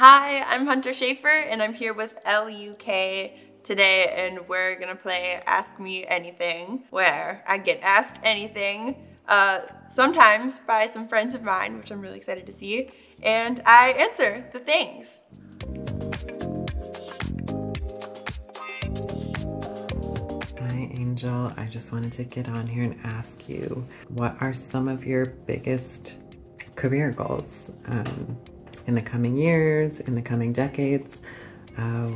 Hi, I'm Hunter Schafer and I'm here with ELLE UK today, and we're gonna play Ask Me Anything, where I get asked anything, sometimes by some friends of mine, which I'm really excited to see, and I answer the things. Hi Angel, I just wanted to get on here and ask you, what are some of your biggest career goals in the coming years, in the coming decades?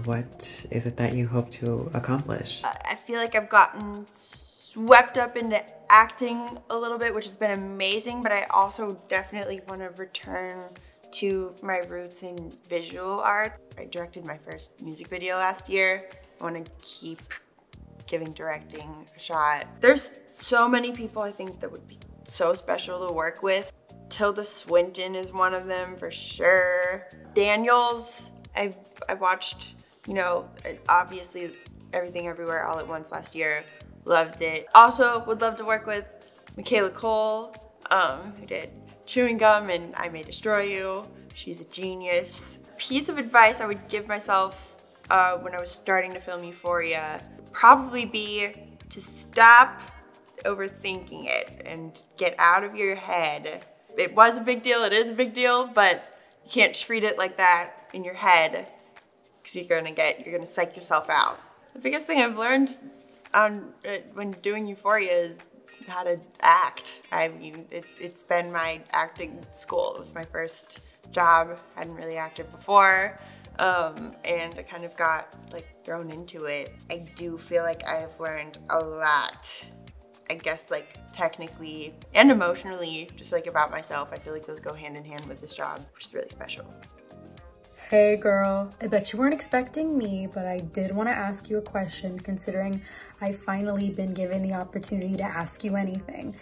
What is it that you hope to accomplish? I feel like I've gotten swept up into acting a little bit, which has been amazing, but I also definitely want to return to my roots in visual arts. I directed my first music video last year. I want to keep giving directing a shot. There's so many people I think that would be so special to work with. Tilda Swinton is one of them for sure. Daniels, I watched, you know, obviously Everything Everywhere All at Once last year. Loved it. Also would love to work with Michaela Coel, who did Chewing Gum and I May Destroy You. She's a genius. Piece of advice I would give myself when I was starting to film Euphoria would probably be to stop overthinking it and get out of your head. It was a big deal, it is a big deal, but you can't treat it like that in your head because you're gonna psych yourself out. The biggest thing I've learned when doing Euphoria is how to act. I mean, it's been my acting school. It was my first job. I hadn't really acted before, and I kind of got like thrown into it. I do feel like I have learned a lot, I guess, like technically and emotionally, just like about myself. I feel like those go hand in hand with this job, which is really special. Hey girl, I bet you weren't expecting me, but I did want to ask you a question considering I've finally been given the opportunity to ask you anything.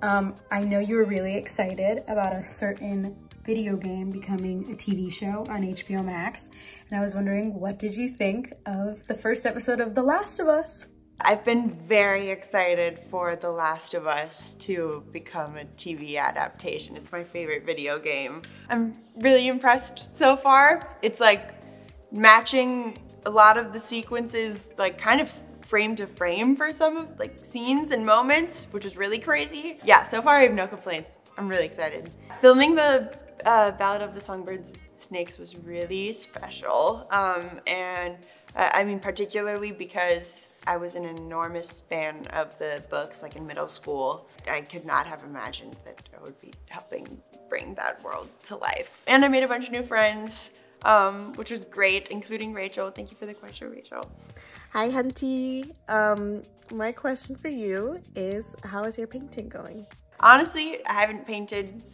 I know you were really excited about a certain video game becoming a TV show on HBO Max, and I was wondering, what did you think of the first episode of The Last of Us? I've been very excited for The Last of Us to become a TV adaptation. It's my favorite video game. I'm really impressed so far. It's like matching a lot of the sequences, like kind of frame to frame for some of like scenes and moments, which is really crazy. Yeah, so far I have no complaints. I'm really excited. Filming the Ballad of the Songbirds Snakes was really special. I mean, particularly because I was an enormous fan of the books, like in middle school. I could not have imagined that I would be helping bring that world to life. And I made a bunch of new friends, which was great, including Rachel. Thank you for the question, Rachel. Hi, Hunty. My question for you is, how is your painting going? Honestly, I haven't painted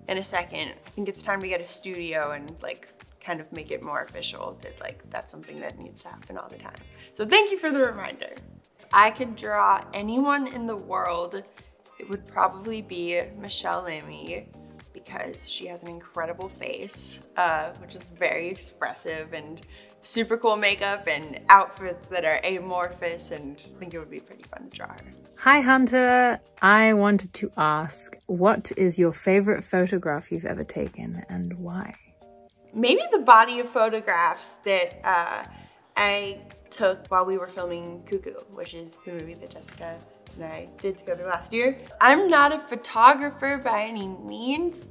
in a second. I think it's time to get a studio and like kind of make it more official that like that's something that needs to happen all the time. So thank you for the reminder. If I could draw anyone in the world, it would probably be Michelle Lemmy, because she has an incredible face, which is very expressive, and super cool makeup and outfits that are amorphous, and I think it would be pretty fun to draw her. Hi Hunter, I wanted to ask, what is your favorite photograph you've ever taken and why? Maybe the body of photographs that I took while we were filming Cuckoo, which is the movie that Jessica and I did together last year. I'm not a photographer by any means,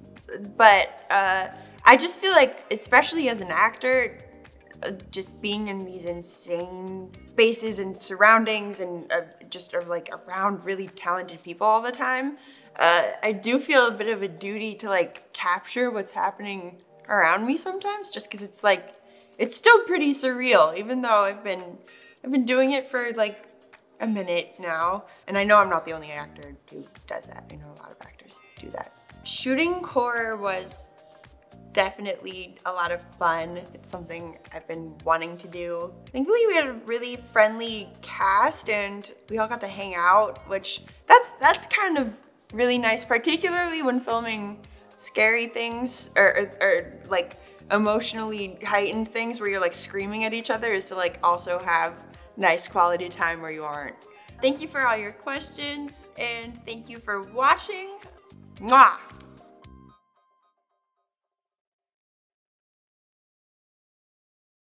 but I just feel like, especially as an actor, just being in these insane spaces and surroundings and just are like around really talented people all the time, I do feel a bit of a duty to like capture what's happening around me sometimes, just because it's like, it's still pretty surreal, even though I've been doing it for like a minute now. And I know I'm not the only actor who does that. I know a lot of actors do that. Shooting horror was definitely a lot of fun. It's something I've been wanting to do. Thankfully, we had a really friendly cast and we all got to hang out, which that's kind of really nice, particularly when filming scary things or like emotionally heightened things where you're like screaming at each other, is to like also have nice quality time where you aren't. Thank you for all your questions and thank you for watching. Mwah!